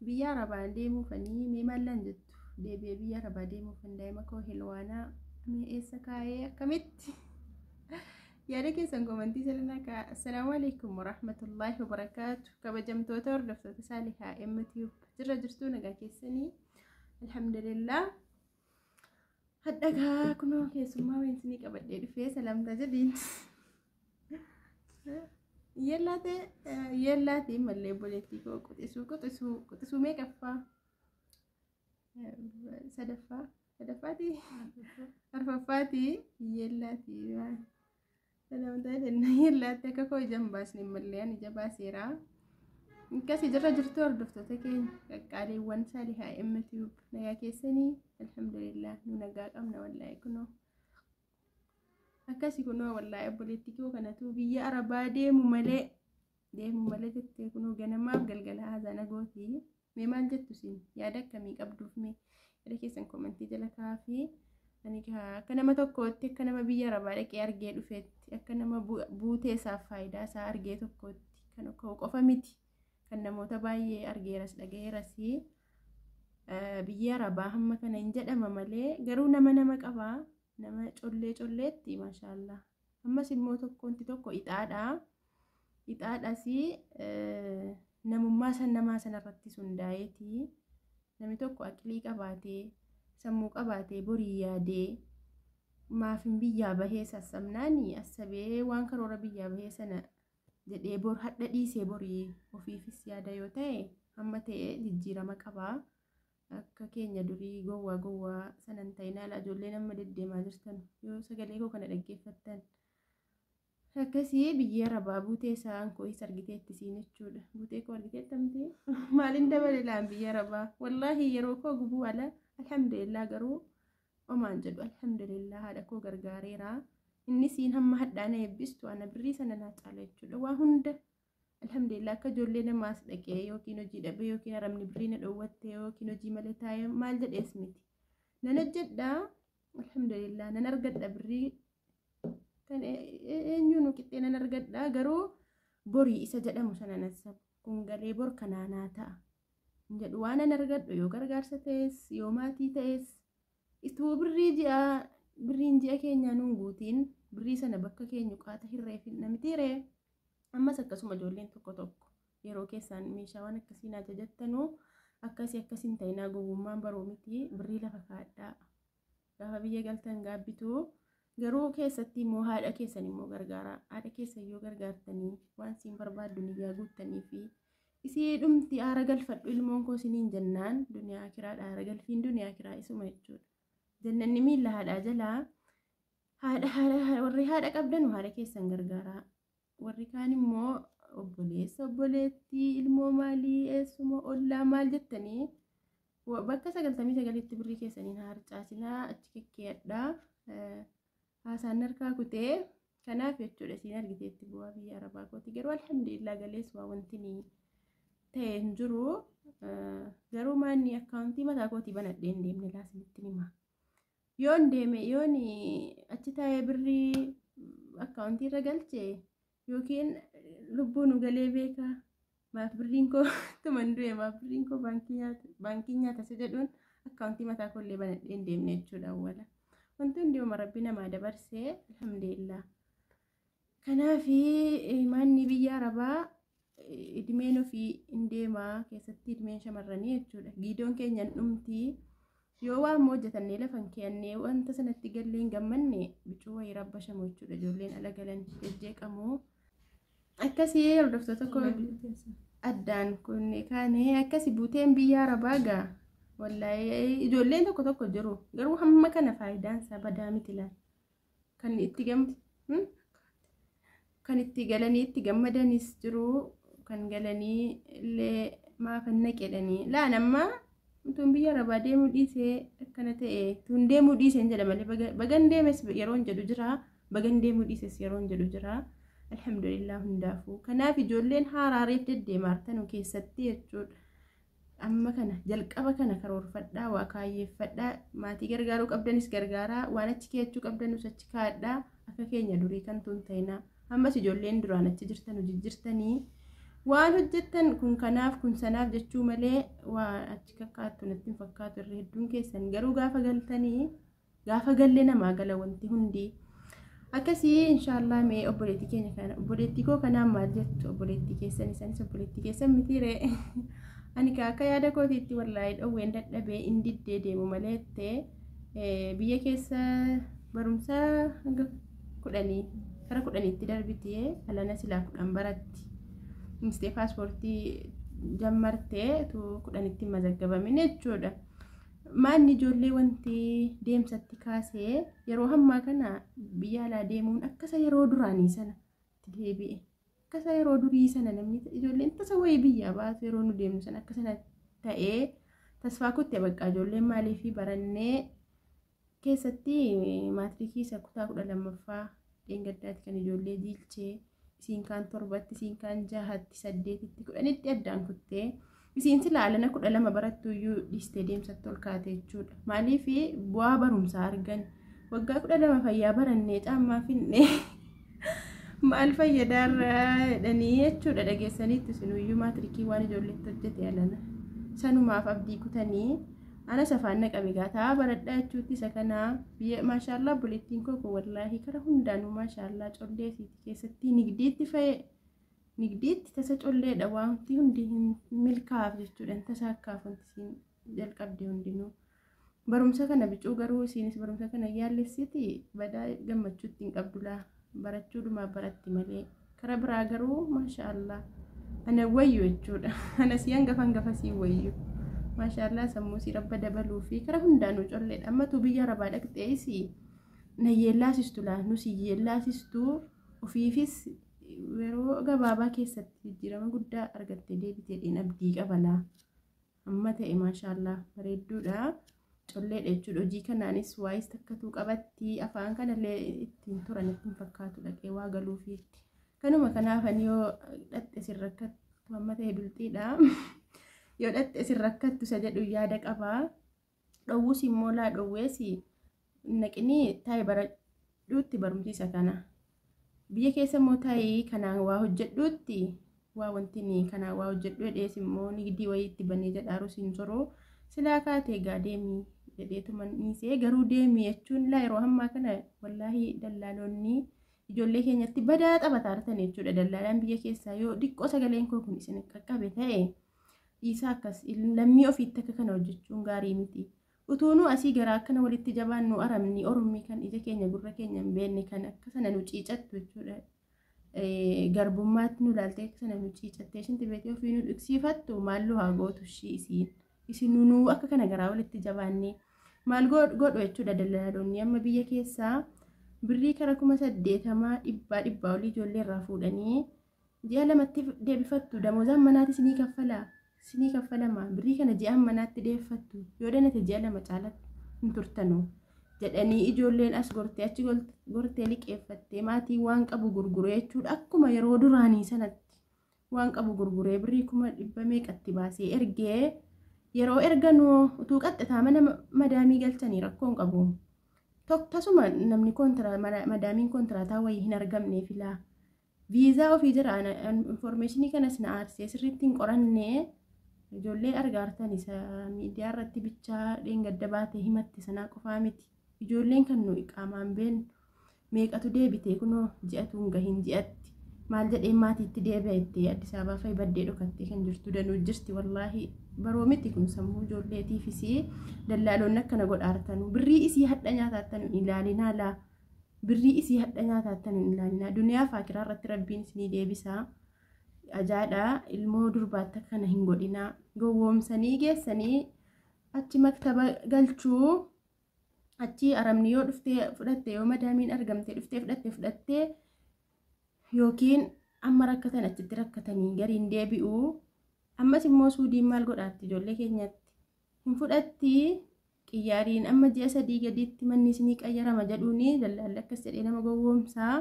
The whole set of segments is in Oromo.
biyya arabaa deemuufanii mee maallan jettu deebi'ee biyya arabaa deemuufan daa'ima koo hilwaanaa mee eessa kaayee akkamitti yaada keessan komentii jalaa ka. Assalaamu alaykum warahmatullaahi wabarakaatu. Kabajamtoota hordoftoota Saalihaa MTube jirra jirtuu nagaa keessanii alhamdulillah. Haddagaa kunoo keessummaa weensinii qabadhee dhufee salaamtaa jedhiin yellaate mallee boleettii koo quxisuu meeqaffaa sadaffaati arfaffaati yellaati salaamtaa jenna yellaate akka koo ijaan baasne mallee ani ija baaseera. Akkasii jirra jirtuu hordoftoota keenya qaqqaaliiwwan Saalihaa MTube nagaa keessanii alhamdulillah nu nagaa qabna wallaahi kunoo akkasii kunoo wallaahi obboleettii koo kanatu biyya arabaa deemu malee jettee kunoo ganamaaf galgala haasana gootii mee maal jettu siin yaada akkamii qabduuf mee yaada keessan komentii jala kaa'aa. Ani akka nama tokkootti akka nama biyya arabaa dhaqee argee dhufeetti akka nama buutee isaaf faayidaa isaa argee tokkootti kan qofa miti kan namoota baay'ee argeeras dhagayeeras biyya arabaa hamma kana hin jedhama malee garuu nama qabaa nama colleetti maashaallah. Ammas immoo tokko ixaadhaas namummaa namaa sanarratti hundaa'eeti namni tokko aqlii qabaatee sammuu qabaatee borii yaadee maafin biyyaa bahee sassamnaani asabee waan karoora biyyaa bahee sana jedhee bor hadha dhiisee borii ofiifis yaada yoo ta'e amma ta'e jijjiirama qabaa. Akka keenya durii gowwaa sanan ta'inaa ijoollee nama deddeemaa jirtan yoo sagalee koo kana dhaggeeffattan akkasii biyya arabaa buutee isaan koo'is argiteetti siin jechuudha. Buutee koo argiteettamti maaliin dabale laan biyya arabaa wallaahi yeroo koo gubuu ala alhamdulillah garuu omaan jedhu alhamdulillah haadha koo gargaareera. Inni siin hamma hadhaana eebbistu ana birrii sana naa caala jechuudha waa hunda alhamdulillah. Akka ijoollee namaas dhaqee yookiin hojii dhabee yookiin haramni birrii na dhoowwatte yookiin hojii malee taa'ee maal jedhees miti nan hojjedha alhamdulillah nan argadha birrii kan eenyuun qixxee nan argadha. Garuu borii isa jedhamu sana nasabu kun galee bor kanaanaa ta'a jedhu waan nan argadhu yoo gargaarsa ta'es yoo maatii ta'es ituu birriin ji'a keenyaa nuun guutiin birrii sana bakka keenyu qaata hirreefin namitiiree. Ammas akkasuma ijoolleen tokko yeroo keessaan meeshaa waan akkasiin ajajattanuu akkasiin ta'inaa gowwummaan baroo miti birrii lafa kaadhaa gaafa biyya galtan gaabbituu. Garuu keessatti immoo haadha keessan immoo gargaara. Haadha keessan yoo gargaartanii waan siin barbaaddu niyyaa guuttanii fi isii dhumti aara galfadhu ilmoon koo isiniin jennaan duniyaa kiraadha aara galfiin duniyaa kiraa isuma jechuudha. Jannanni miilla haadhaa jalaa warri haadha qabdanu haadha keessan gargaaraa. Warri kaan immoo obboleettii ilmoo maalii eessuma ollaa maal jettanii bakka 99tti birrii keessaniin harcaasinaa achi kekkeedhaa haasaan harkaa kutee kanaaf jechuudha. Siin argiteetti bu'aa biyya arabaa kooti garuu alhamdulillah galees waa wanti ta'e hin jiru. Garuu maanni akkaawuntii mataa kootii banadhee hin deemne laasinitti hima yoon deeme yoon achi taa'ee birrii akkaawuntii irra galchee yookiin lubbuun galee beeka maaf birriin koo tuman du'e maaf birriin koo baankii nyaata se jedhuun akkaawuntii mataa koollee banadhee hin deemne jechuudha. Awwala wanti hundiuma rabbi namaa dabarsee alhamdulillah. Kanaaf maanni biyya arabaa idimeen ofii hin deemaa keessatti idimeen shamarranii jechuudha. Giidoon keenyan dhumtii yoo waan hojjetannee lafan keennee wanta sanatti gallee hin gammanne bicuu wayii rabba shamu jechuudha. Ijoolleen ala galan jejjeeqamu akkasii hordoftoota koo addaan kunne kaane akkasii buuteen biyya arabaa gaa wallaahi ijoolleen tokko jiru garuu hamma kana faayidaan isaa badaa miti laan kan itti galanii itti gammadanis jiru kan galanii illee maafan naqedhanii laan amma tun biyya arabaa deemuu dhiisee akkana ta'e tun deemuu dhiisee hin jedha malee bagan deemes yeroon jedhu jira bagan deemuu dhiises yeroon jedhu jira alhamdulillah hundaafuu. Kanaaf ijoolleen haaraareef deddeemartanu keessatti jechuudha. Amma kana jalqaba kana karoorfadhaa waa kaayyeeffadhaa maatii gargaaruu qabdanis gargaaraa waan achi keechuu qabdanus achi kaadhaa akka keenya durii kan tun ta'inaa. Ammas ijoolleen duraan achi jirtanu jijjirtanii waan hojjettan kun kanaaf kun sanaaf jechuu malee waa achi kakkaattu natti hin fakkaatu irra hedduun keessan garuu gaafa galtanii gaafa galle namaa gala wanti hundi akkasii inshallah mee obboleettii keenya kana obboleettii koo kanaan maal jettu obboleettii keessan isanis obboleettii keessan mitiire ani akka yaada kootiitti wallaahi dhowween dadhabee indiddee deemu maleettee biyya keessa barumsa kudhanii kara kudhaniitti darbitee alana silaa kudhan baratti mistee paaspoortii jammartee tu kudhanitti mazaggabamin jechuudha. Maanni ijoollee wanti deemsatti kaasee yeroo hammaa kana biyya alaa deemuun akkasa yeroo duraanii sana deebi'e akkasa yeroo durii sana namni ijoolleen tasa wayii biyyaa baatu yeroo nu deemnu sana akka sana ta'ee tasfaa kutte bakka ijoolleen maaliif barannee keessatti maatirikii isa kutaa 12ffaa dheengaddaatti kan ijoollee jiilchee isiin kaan 7tti isiin kaan 6tti 8tti 10tti addaan kuttee isiin sila alana 12 barattuyyuu dhiistee deemsatti ol kaate jechuudha. Maaliif bu'aa barumsaa argan waggaa 12 fayyaa barannee caammaa finne maal fayyadaarra jedhanii jechuudha dhageessaniitti sinuyyuu maatirikii waan ijoolleetti hojjete alana sanumaaf abdii kutanii ana safaan naqabe gaataa baradhaa jechuutti isa kanaa biyya maashaallah bulettiin koo wallaahi kara hundaanuu maashaallah collee siiti keessatti nigdiitti fa'e nigdiitti tasa colleedha waanti hundi milkaa'aaf jechuudha tasa akkaaf wanti siin jalqabde hundinuu barumsa kana bicuu garuu isiinis barumsa kana yaallessiti badaa gammachuutti hin qabdulaa barachuudhumaa baratti malee kara biraa garuu maashaallah ana wayyu jechuudha ana si hangafa sii wayyu maashaallah sammuu si rabba dabaluu fi kara hundaanuu colleedha amma tu biyya arabaa dhaqxee isi na yeellaasistu laa nu si yeellaasistu ofiifis yeroo gabaabaa keessatti jijjiirama guddaa argattee deebiteedhaan abdii qabalaa amma ta'e maashaallah bareedduudha colleedha jechuudha hojii kanaanis waayis takkatuu qabatti afaan kanallee ittiin turan ittiin fakkaatu dhaqee waa galuufiitti kanuma kanaafan yoo dhatte sin rakkattu amma ta'e bilxiidha yoo dhatte sin rakkattu isa jedhu yaada qabaa dhowwus immoo laa dhowweesi naqinii taa'e baradhuutti barumsiisa kana biyya keessa immoo taa'e kanaan waa hojjedhuutti waa wantini kanaan waa hojjedhu hedhees immoo nigdii wayiitti bannee jedhaaru siin soroo silaa kaatee gaa deemii jedheetuma niisee garuu deemii jechuun laa yeroo hammaa kana wallaahi dallaalonni ijoollee keenyatti badaa taphataa artan jechuudha dallaalaan biyya keessaa yoo diqqoo sagaleen koo kun isin qaqqabe ta'e dhiisaa akkas lammii ofiitti akka kana hojjechuun gaarii miti utuunuu asii garaa akkana walitti jabaannu aramni ormii kan ija keenya gurra keenya hin beekne kan akka sana nu ciicattu jechuudha garbummaatti nu ilaaltee akka sana nu ciicattee shinti beekee ofii nu dhiqsiifattu maalluu haa gootu isin nunuu akka kana garaa walitti jabaannee maal godhu jechuudha dallaalonni amma biyya keessaa birrii kara 8,000 dhibbaa olii ijoollee irraa fuudhanii ji'a lamatti deebifattu damoozaan manaatis ni kaffalama birrii kana ji'aan manaatti deebifattu yoo danate ji'a lama caalatti hin turtanu jedhanii ijoolleen as gortee achi gortee liqeeffattee maatii waan qabu gurguree jechuudha akkuma yeroo duraanii sanatti waan qabu gurguree birrii 100 meeqatti baasee ergee yeroo erganuu utuu qaxxitaa mana madaamii galchanii rakkoon qabu tasuma namni madaamiin kontiraataa wayii hin argamne filaa viizaa ofii jira informationii kanas na aarsee sirriitti hin qorannee ijoollee argaartan isa miidiyaa irratti bichaa dheengadda baatee himatti sanaa qofaa miti ijoolleen kan nu qaamaan beenu meeqatu deebitee kunoo ji'atu hin gahin ji'atti maal jedhee maatiitti deebi'attee Addis Ababaa fa'i baddee dhokattee kan jirtu danuu jirti wallaahi baroo miti kun sammuu ijoolleetiifis dallaalonni akkana godhaartanu birrii isii hadha nyaataattan hin ilaalinaa laa birrii isii hadha nyaataattan hin ilaalinaa duniyaa faakiraa irratti rabbiin isinii deebisaa ajaadha ilmoo durbaatti akkana hin godhinaa gowwoomsanii geessanii achi maktaba galchuu achi aramni yoo dhuftee fudhatte yoo madaamiin argamte dhuftee fudhattee yookiin amma rakkatan achitti rakkatanii gariin deebi'uu ammas immoo suudiin maal godhaatti ijoollee keenyatti hin fudhatti qiyyaariin amma ji'a 3 gadiitti manni isinii qayyarama jedhuuni dallaalli akkas jedhee nama gowwoomsaa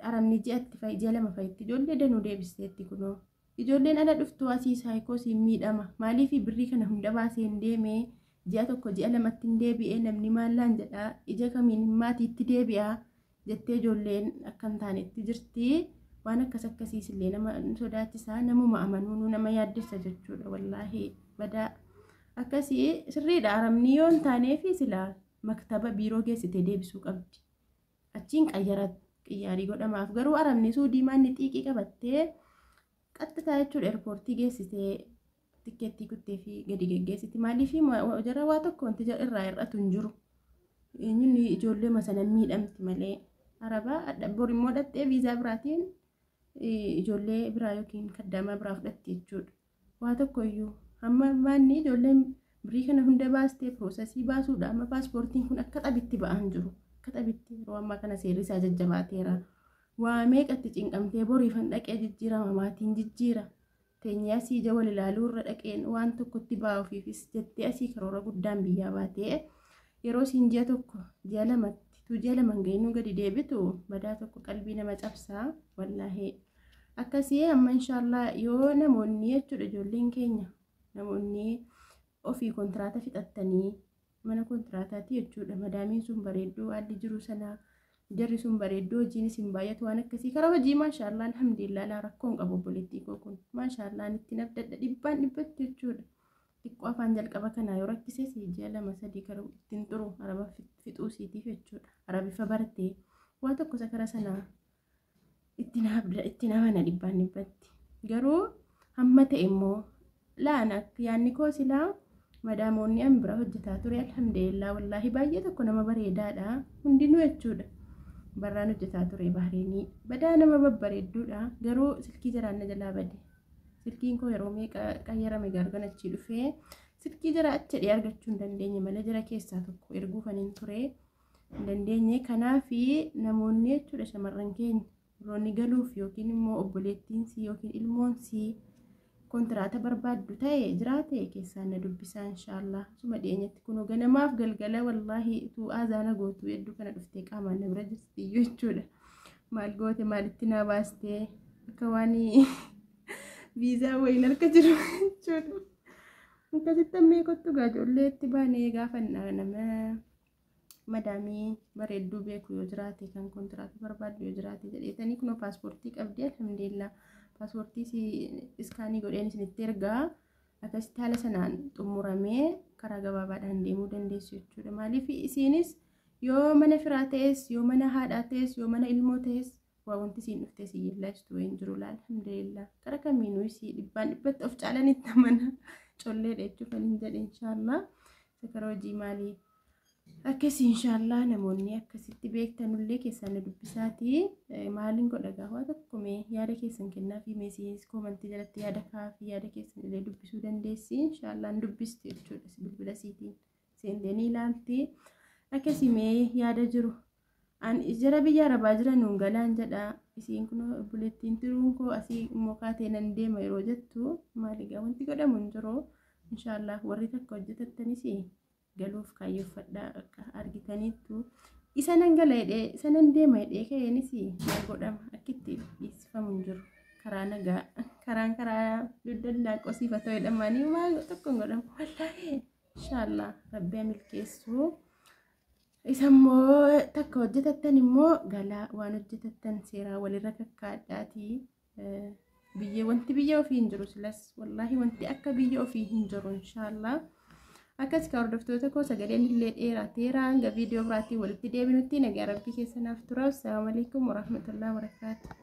aramni ji'a 2 fa'itti ijoollee danuu deebisteetti kunoo ijoolleen ala dhuftuu asii saayikoosii miidhama maaliif birrii kana hunda baasee hin deemee ji'a 1 ji'a 2tti hin deebi'ee namni maallaan jedhaa ija kamiin maatiitti deebi'aa jettee ijoolleen akka hin taanetti jirti waan akkasiis illee nama sodaachisaa namuma amanuu nama yaaddessa jechuudha wallaahi badaa akkasii sirriidha aramni yoo hin taaneefi silaa maktaba biiroo geessitee deebisuu qabdi achiin qiyyaarii godhamaaf garuu aramni suudii maanni xiiqii qabattee qaxxitaa jechuudha eerpoortii geessitee tikkeettii kuttee fi gadi geggeessiti maaliif jara waa tokko wanti irraa hir'atu hin jiru inni ijoollee masana miidhamti malee arabaa bor immoo dhattee viizaa biraatiin ijoollee biraa yookiin kaddama biraa fudhatti jechuudha waa tokko iyyuu amma maanni ijoolleen birii kana hunda baastee piroosesii baasuudha amma paaspoortiin kun akka xabitti ba'an jiru akka xabitti yeroo ammaa kana seerri isaa jajjabaateera waa meeqatti cinqamtee boriifan dhaqee jijjiirama maatiin jijjiira teenyee asii ija wal ilaaluu irra dhaqeen waan tokkotti baa'uufis jettee asii karoora guddaan biyyaa baatee yeroo siin ji'a tokko ji'a laman geenyu gadi deebitu badaa tokko qalbii nama cabsaa wallaahi akkasii amma inshaallah yoo namoonni jechuudha ijoolleen keenya namoonni ofii kontiraataa fixattanii mana kontiraataati jechuudha madaamiin sun bareedduu haalli jiru sanaa jarri sun bareedduu hojiinis hin baay'atu waan akkasii karaa hojii maashaallah alhamdulillah laa rakkoon qabu obboleettii koo kun maashaallah itti nabdadha dhibbaan dhibbatti jechuudha xiqqoo afaan jalqaba kanaa yoo rakkises ji'a 2-3 karuu ittiin turu araba fixuu siitiif jechuudha arabifa bartee waa tokko sakara sanaa itti namana dhibbaan dhibbatti garuu hamma ta'e immoo laana yaanni koo silaa madaamoonni an bira hojjetaa ture alhamdulillah wallaahi baay'ee tokko nama bareedaadha hundinuu jechuudha barraan hojjetaa ture bahreenii badaa nama babbareedduudha garuu silkii jaraanna jalaa bade silkiin koo yeroo meeqa qayyarame garganachii dhufee silkii jara achadhee argachuu hin dandeenye malee jara keessaa tokko erguufaniin ture hin dandeenye kanaafi namoonni jechuudha shamarran keenya roonni galuuf yookiin immoo obboleettiinsii yookiin ilmoonsii kontiraata barbaaddu ta'e jiraate keessaan na dubbisaa inshaallah suma dhiyeenyatti kunoo ganamaaf galgala wallaahi tu azaana gootu hedduu kana dhuftee qaamaan na bira jirti jechuudha maal goote maalitti na baastee akka waan viizaa wayin harka jiru jechuudha akkasitti ammee kottu ijoolleetti baanee gaafannaa nama madaamii bareedduu beeku yoo jiraate kan kontiraata barbaaddu yoo jiraate jedheetanii kunoo paaspoortii qabdee alhamdulillah paaspoortii iskaanii godheen isinitti ergaa akkasitti haala sanaan xumuramee karaa gabaabaadhaan deemuu dandeessu jechuudha maaliif isiinis yoo mana firaa ta'es yoo mana haadhaa ta'es yoo mana ilmoo ta'es waa wanti isiin dhuftee si yeellaastu wayin jiru alhamdulillah kara kamiinuu isii dhibbaan dhibbatti of caalanitti amana colleedha jechuuf ani jedhe inshaallah sakara hojii maalii akkasii inshaallah namoonni akkasitti beektanullee keessaan na dubbisaati maaliin godha gaafaa tokkumee yaada keessan kennaa fi meesiis koomantii jalatti yaada kaafii yaada keessan illee dubbisuu dandeessi inshaallah dubbisti jechuudha bilbila siitiin seentanii ilaalti akkasii mee yaada jiru an jara biyya arabaa jiranuun galaan jedha isiin kun obboleettiin tiruun koo asii immoo kaatee nan deema yeroo jettu maaligaa wanti godhamu hin jiru inshaallah warri takka hojjetattanis galuuf kaayyeffadhaa akka argitaniittu isa nan galaydhe isa nan deema hidhee ka'eenis maal godhama akkitti dhiisifamu hin jiru karaa nagaa karaa daldalaa qosiifa ta'uu jedhamanii maal tokko hin godhamu wallaahi inshaallah rabbi milkeessu isa immoo takka hojjetattan immoo galaa waan hojjetattan seeraa walirra kakkaadhaatii wanti biyya ofii hin jiru silas wallaahi wanti akka biyya ofii hin jiru inshaallah akkas ka hordoftoota koo sagaleen illee dheerateera hanga viidiyoo biraatiin walitti deebinutti nagaa rabbii keessanaaf tura. Assalaamu alaykum warahmatullahi wabarakatuh.